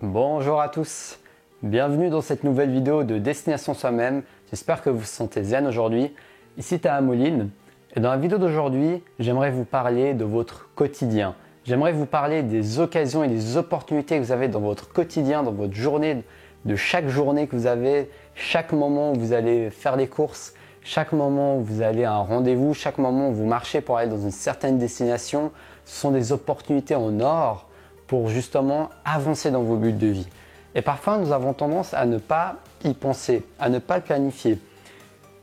Bonjour à tous, bienvenue dans cette nouvelle vidéo de Destination Soi-même. J'espère que vous vous sentez zen aujourd'hui. Ici Tahamouline et dans la vidéo d'aujourd'hui, j'aimerais vous parler de votre quotidien. J'aimerais vous parler des occasions et des opportunités que vous avez dans votre quotidien, dans votre journée, de chaque journée que vous avez, chaque moment où vous allez faire les courses, chaque moment où vous allez à un rendez-vous, chaque moment où vous marchez pour aller dans une certaine destination. Ce sont des opportunités en or pour justement avancer dans vos buts de vie. Et parfois, nous avons tendance à ne pas y penser, à ne pas le planifier.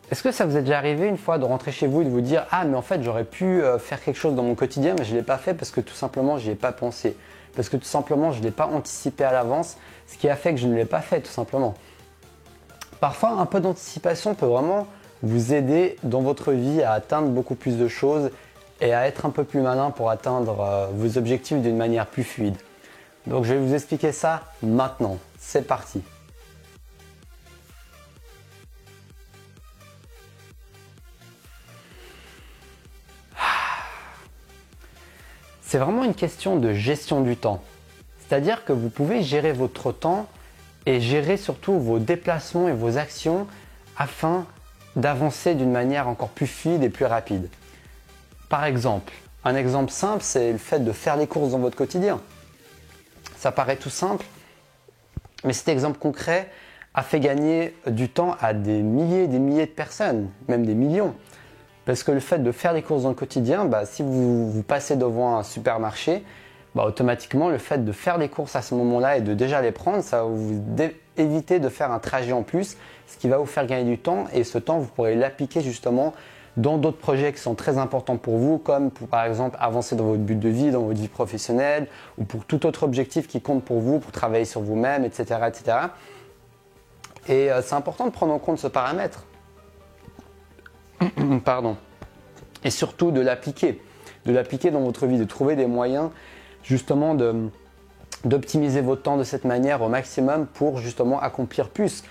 Est-ce que ça vous est déjà arrivé une fois de rentrer chez vous et de vous dire « Ah, mais en fait, j'aurais pu faire quelque chose dans mon quotidien, mais je ne l'ai pas fait parce que tout simplement, je n'y ai pas pensé. Parce que tout simplement, je ne l'ai pas anticipé à l'avance, ce qui a fait que je ne l'ai pas fait, tout simplement. » Parfois, un peu d'anticipation peut vraiment vous aider dans votre vie à atteindre beaucoup plus de choses et à être un peu plus malin pour atteindre vos objectifs d'une manière plus fluide. Donc je vais vous expliquer ça maintenant. C'est parti. C'est vraiment une question de gestion du temps. C'est-à-dire que vous pouvez gérer votre temps et gérer surtout vos déplacements et vos actions afin d'avancer d'une manière encore plus fluide et plus rapide. Par exemple, un exemple simple, c'est le fait de faire les courses dans votre quotidien. Ça paraît tout simple, mais cet exemple concret a fait gagner du temps à des milliers et des milliers de personnes, même des millions. Parce que le fait de faire les courses dans le quotidien, si vous passez devant un supermarché, automatiquement le fait de faire les courses à ce moment-là et de déjà les prendre, ça va vous éviter de faire un trajet en plus, ce qui va vous faire gagner du temps et ce temps vous pourrez l'appliquer justement dans d'autres projets qui sont très importants pour vous, comme par exemple avancer dans votre but de vie, dans votre vie professionnelle, ou pour tout autre objectif qui compte pour vous, pour travailler sur vous-même, etc. etc. Et c'est important de prendre en compte ce paramètre. Pardon. Et surtout de l'appliquer dans votre vie, de trouver des moyens justement d'optimiser votre temps de cette manière au maximum pour justement accomplir plus.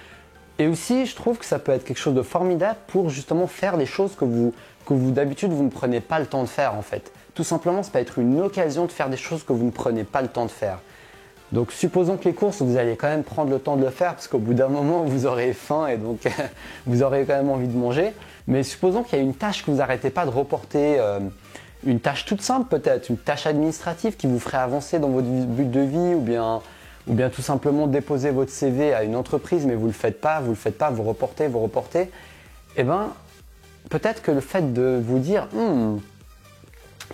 Et aussi, je trouve que ça peut être quelque chose de formidable pour justement faire des choses que vous d'habitude, vous ne prenez pas le temps de faire en fait. Tout simplement, ça peut être une occasion de faire des choses que vous ne prenez pas le temps de faire. Donc, supposons que les courses, vous allez quand même prendre le temps de le faire parce qu'au bout d'un moment, vous aurez faim et donc vous aurez quand même envie de manger. Mais supposons qu'il y a une tâche que vous n'arrêtez pas de reporter, une tâche toute simple peut-être, une tâche administrative qui vous ferait avancer dans votre but de vie ou bien tout simplement déposer votre CV à une entreprise mais vous ne le faites pas, vous reportez. Eh bien, peut-être que le fait de vous dire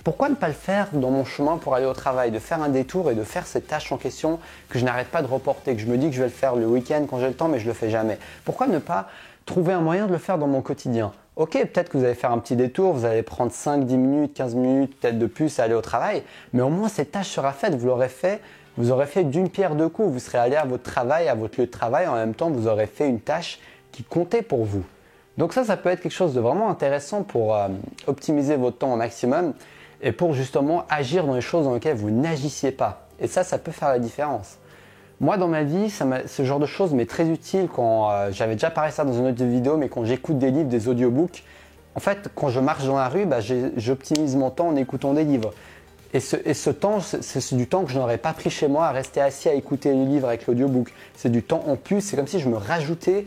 pourquoi ne pas le faire dans mon chemin pour aller au travail, de faire un détour et de faire cette tâche en question que je n'arrête pas de reporter, que je me dis que je vais le faire le week-end quand j'ai le temps mais je ne le fais jamais. Pourquoi ne pas trouver un moyen de le faire dans mon quotidien? Ok, peut-être que vous allez faire un petit détour, vous allez prendre 5, 10 minutes, 15 minutes, peut-être de plus à aller au travail, mais au moins cette tâche sera faite, vous aurez fait d'une pierre deux coups, vous serez allé à votre travail, à votre lieu de travail, en même temps vous aurez fait une tâche qui comptait pour vous. Donc ça peut être quelque chose de vraiment intéressant pour optimiser votre temps au maximum et pour justement agir dans les choses dans lesquelles vous n'agissiez pas. Et ça peut faire la différence. Moi dans ma vie, ce genre de choses m'est très utile quand, j'avais déjà parlé ça dans une autre vidéo, mais quand j'écoute des livres, des audiobooks, en fait quand je marche dans la rue, j'optimise mon temps en écoutant des livres. Et ce temps, c'est du temps que je n'aurais pas pris chez moi à rester assis à écouter les livres avec l'audiobook. C'est du temps en plus, c'est comme si je me rajoutais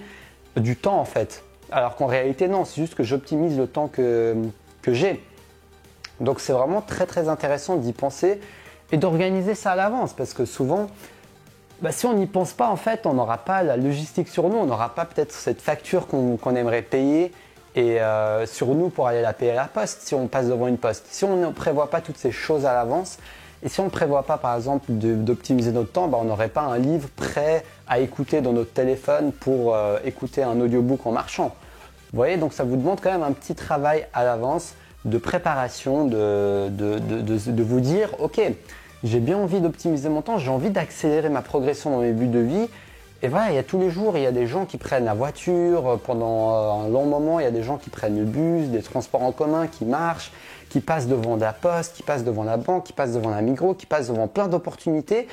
du temps en fait. Alors qu'en réalité non, c'est juste que j'optimise le temps que j'ai. Donc c'est vraiment très très intéressant d'y penser et d'organiser ça à l'avance parce que souvent, si on n'y pense pas en fait, on n'aura pas la logistique sur nous, on n'aura pas peut-être cette facture qu'on aimerait payer et sur nous pour aller la payer à la poste si on passe devant une poste. Si on ne prévoit pas toutes ces choses à l'avance et si on ne prévoit pas par exemple d'optimiser notre temps, on n'aurait pas un livre prêt à écouter dans notre téléphone pour écouter un audiobook en marchant. Vous voyez, donc ça vous demande quand même un petit travail à l'avance de préparation, de vous dire ok, j'ai bien envie d'optimiser mon temps, j'ai envie d'accélérer ma progression dans mes buts de vie. Et voilà, il y a tous les jours, il y a des gens qui prennent la voiture pendant un long moment, il y a des gens qui prennent le bus, des transports en commun, qui marchent, qui passent devant la poste, qui passent devant la banque, qui passent devant la Migros, qui passent devant plein d'opportunités.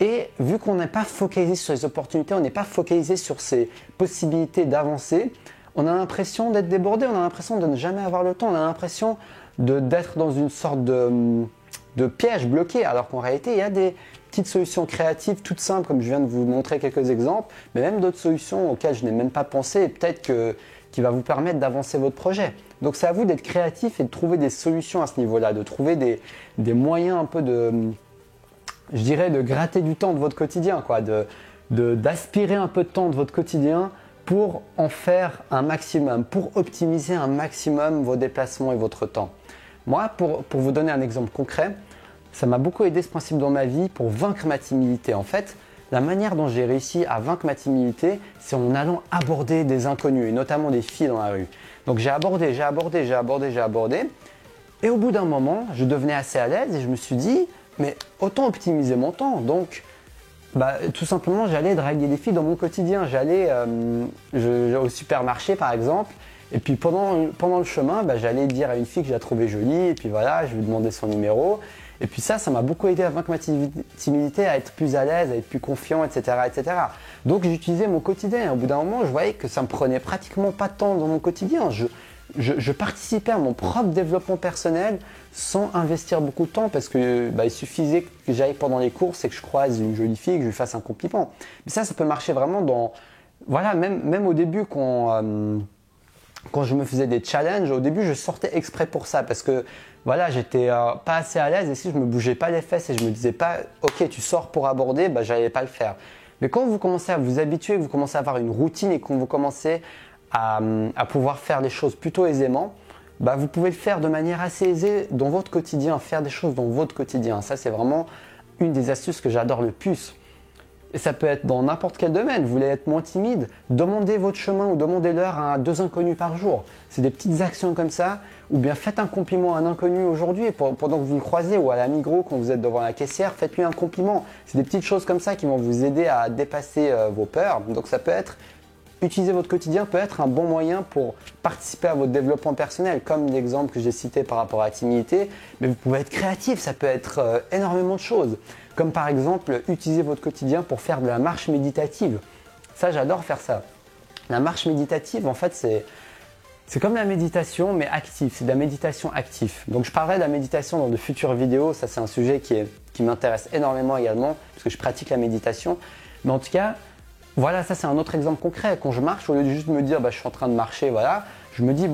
Et vu qu'on n'est pas focalisé sur les opportunités, on n'est pas focalisé sur ces possibilités d'avancer, on a l'impression d'être débordé, on a l'impression de ne jamais avoir le temps, on a l'impression d'être dans une sorte de piège bloqué, alors qu'en réalité, il y a petites solutions créatives, toutes simples, comme je viens de vous montrer quelques exemples, mais même d'autres solutions auxquelles je n'ai même pas pensé et peut-être qui va vous permettre d'avancer votre projet. Donc c'est à vous d'être créatif et de trouver des solutions à ce niveau-là, de trouver des moyens un peu je dirais, de gratter du temps de votre quotidien, quoi, d'aspirer un peu de temps de votre quotidien pour en faire un maximum, pour optimiser un maximum vos déplacements et votre temps. Moi, pour vous donner un exemple concret, ça m'a beaucoup aidé ce principe dans ma vie pour vaincre ma timidité. En fait, la manière dont j'ai réussi à vaincre ma timidité, c'est en allant aborder des inconnus, et notamment des filles dans la rue. Donc j'ai abordé, et au bout d'un moment, je devenais assez à l'aise et je me suis dit, mais autant optimiser mon temps. Donc, tout simplement, j'allais draguer des filles dans mon quotidien. J'allais au supermarché, par exemple, et puis pendant le chemin, j'allais dire à une fille que je la trouvais jolie, et puis voilà, je lui demandais son numéro. Et puis ça m'a beaucoup aidé à vaincre ma timidité, à être plus à l'aise, à être plus confiant, etc., etc. Donc j'utilisais mon quotidien. Et au bout d'un moment, je voyais que ça me prenait pratiquement pas de temps dans mon quotidien. Je participais à mon propre développement personnel sans investir beaucoup de temps parce que il suffisait que j'aille pendant les courses et que je croise une jolie fille et que je lui fasse un compliment. Mais ça peut marcher vraiment même au début quand je me faisais des challenges, au début je sortais exprès pour ça parce que j'étais pas assez à l'aise et si je me bougeais pas les fesses et je me disais pas ok tu sors pour aborder, j'allais pas le faire. Mais quand vous commencez à vous habituer, vous commencez à avoir une routine et quand vous commencez à pouvoir faire les choses plutôt aisément, vous pouvez le faire de manière assez aisée dans votre quotidien, faire des choses dans votre quotidien. Ça, c'est vraiment une des astuces que j'adore le plus. Et ça peut être dans n'importe quel domaine. Vous voulez être moins timide, demandez votre chemin ou demandez-leur à 2 inconnus par jour. C'est des petites actions comme ça. Ou bien faites un compliment à un inconnu aujourd'hui pendant que vous le croisez ou à la Migros quand vous êtes devant la caissière, faites-lui un compliment. C'est des petites choses comme ça qui vont vous aider à dépasser vos peurs. Donc ça peut être utiliser votre quotidien peut être un bon moyen pour participer à votre développement personnel, comme l'exemple que j'ai cité par rapport à la timidité, mais vous pouvez être créatif, ça peut être énormément de choses, comme par exemple utiliser votre quotidien pour faire de la marche méditative. Ça, j'adore faire ça. La marche méditative, en fait, c'est comme la méditation, mais active, c'est de la méditation active. Donc je parlerai de la méditation dans de futures vidéos, ça c'est un sujet qui m'intéresse énormément également, parce que je pratique la méditation, mais en tout cas, voilà, ça c'est un autre exemple concret. Quand je marche, au lieu de juste me dire je suis en train de marcher, voilà, je me dis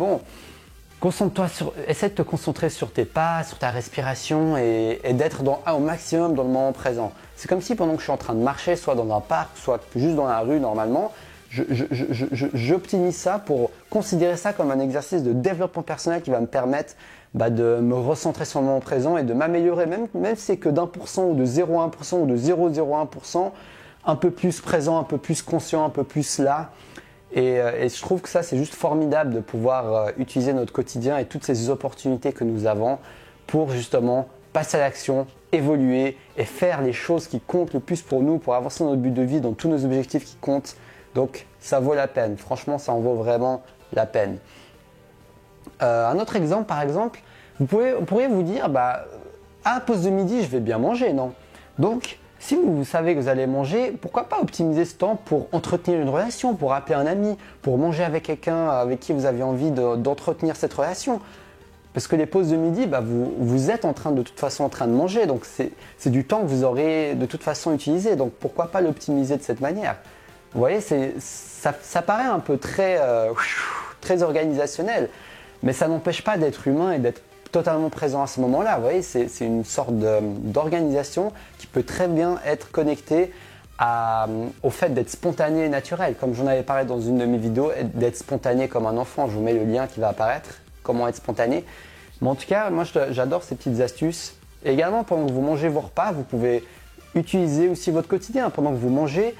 essaie de te concentrer sur tes pas, sur ta respiration et d'être au maximum dans le moment présent. C'est comme si pendant que je suis en train de marcher, soit dans un parc, soit juste dans la rue normalement, j'optimise ça pour considérer ça comme un exercice de développement personnel qui va me permettre de me recentrer sur le moment présent et de m'améliorer, même si c'est que d'1% ou de 0,1% ou de 0,01%, un peu plus présent, un peu plus conscient, un peu plus là. Et je trouve que ça, c'est juste formidable de pouvoir utiliser notre quotidien et toutes ces opportunités que nous avons pour justement passer à l'action, évoluer et faire les choses qui comptent le plus pour nous, pour avancer dans notre but de vie, dans tous nos objectifs qui comptent. Donc, ça vaut la peine. Franchement, ça en vaut vraiment la peine. Un autre exemple, par exemple, vous pourriez vous dire, à la pause de midi, je vais bien manger, non? Donc, si vous savez que vous allez manger, pourquoi pas optimiser ce temps pour entretenir une relation, pour appeler un ami, pour manger avec quelqu'un avec qui vous avez envie d'entretenir cette relation. Parce que les pauses de midi, vous êtes de toute façon en train de manger, donc c'est du temps que vous aurez de toute façon utilisé, donc pourquoi pas l'optimiser de cette manière? Vous voyez, ça paraît un peu très organisationnel, mais ça n'empêche pas d'être humain et d'être totalement présent à ce moment-là. Vous voyez, c'est une sorte d'organisation qui peut très bien être connectée au fait d'être spontané et naturel. Comme j'en avais parlé dans une de mes vidéos, d'être spontané comme un enfant. Je vous mets le lien qui va apparaître, comment être spontané. Mais en tout cas, moi j'adore ces petites astuces. Et également, pendant que vous mangez vos repas, vous pouvez utiliser aussi votre quotidien. Pendant que vous mangez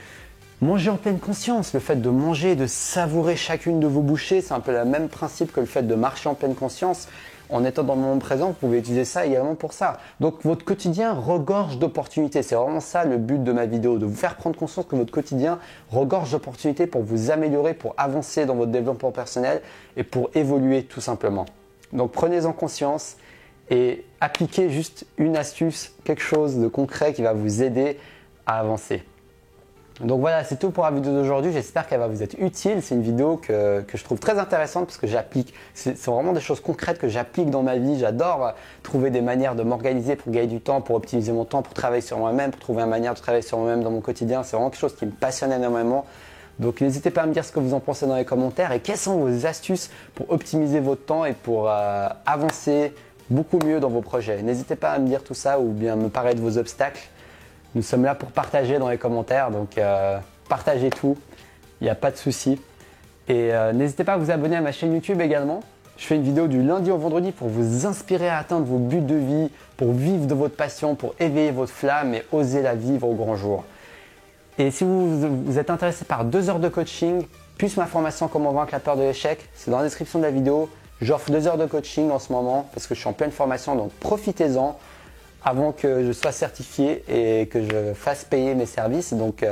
en pleine conscience. Le fait de manger, de savourer chacune de vos bouchées, c'est un peu le même principe que le fait de marcher en pleine conscience. En étant dans le moment présent, vous pouvez utiliser ça également pour ça. Donc votre quotidien regorge d'opportunités. C'est vraiment ça le but de ma vidéo, de vous faire prendre conscience que votre quotidien regorge d'opportunités pour vous améliorer, pour avancer dans votre développement personnel et pour évoluer tout simplement. Donc prenez-en conscience et appliquez juste une astuce, quelque chose de concret qui va vous aider à avancer. Donc voilà, c'est tout pour la vidéo d'aujourd'hui. J'espère qu'elle va vous être utile. C'est une vidéo que je trouve très intéressante parce que j'applique. C'est vraiment des choses concrètes que j'applique dans ma vie. J'adore trouver des manières de m'organiser pour gagner du temps, pour optimiser mon temps, pour travailler sur moi-même, pour trouver une manière de travailler sur moi-même dans mon quotidien. C'est vraiment quelque chose qui me passionne énormément. Donc n'hésitez pas à me dire ce que vous en pensez dans les commentaires et quelles sont vos astuces pour optimiser votre temps et pour avancer beaucoup mieux dans vos projets. N'hésitez pas à me dire tout ça ou bien me parler de vos obstacles. Nous sommes là pour partager dans les commentaires, donc partagez tout, il n'y a pas de souci. Et n'hésitez pas à vous abonner à ma chaîne YouTube également. Je fais une vidéo du lundi au vendredi pour vous inspirer à atteindre vos buts de vie, pour vivre de votre passion, pour éveiller votre flamme et oser la vivre au grand jour. Et si vous êtes intéressé par 2 heures de coaching, plus ma formation Comment vaincre la peur de l'échec, c'est dans la description de la vidéo. J'offre 2 heures de coaching en ce moment parce que je suis en pleine formation, donc profitez-en avant que je sois certifié et que je fasse payer mes services. Donc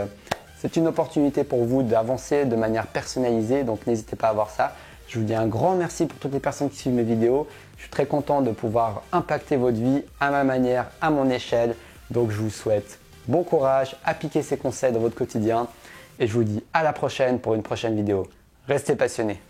c'est une opportunité pour vous d'avancer de manière personnalisée, donc n'hésitez pas à voir ça. Je vous dis un grand merci pour toutes les personnes qui suivent mes vidéos. Je suis très content de pouvoir impacter votre vie à ma manière, à mon échelle. Donc je vous souhaite bon courage, appliquez ces conseils dans votre quotidien et je vous dis à la prochaine pour une prochaine vidéo. Restez passionnés.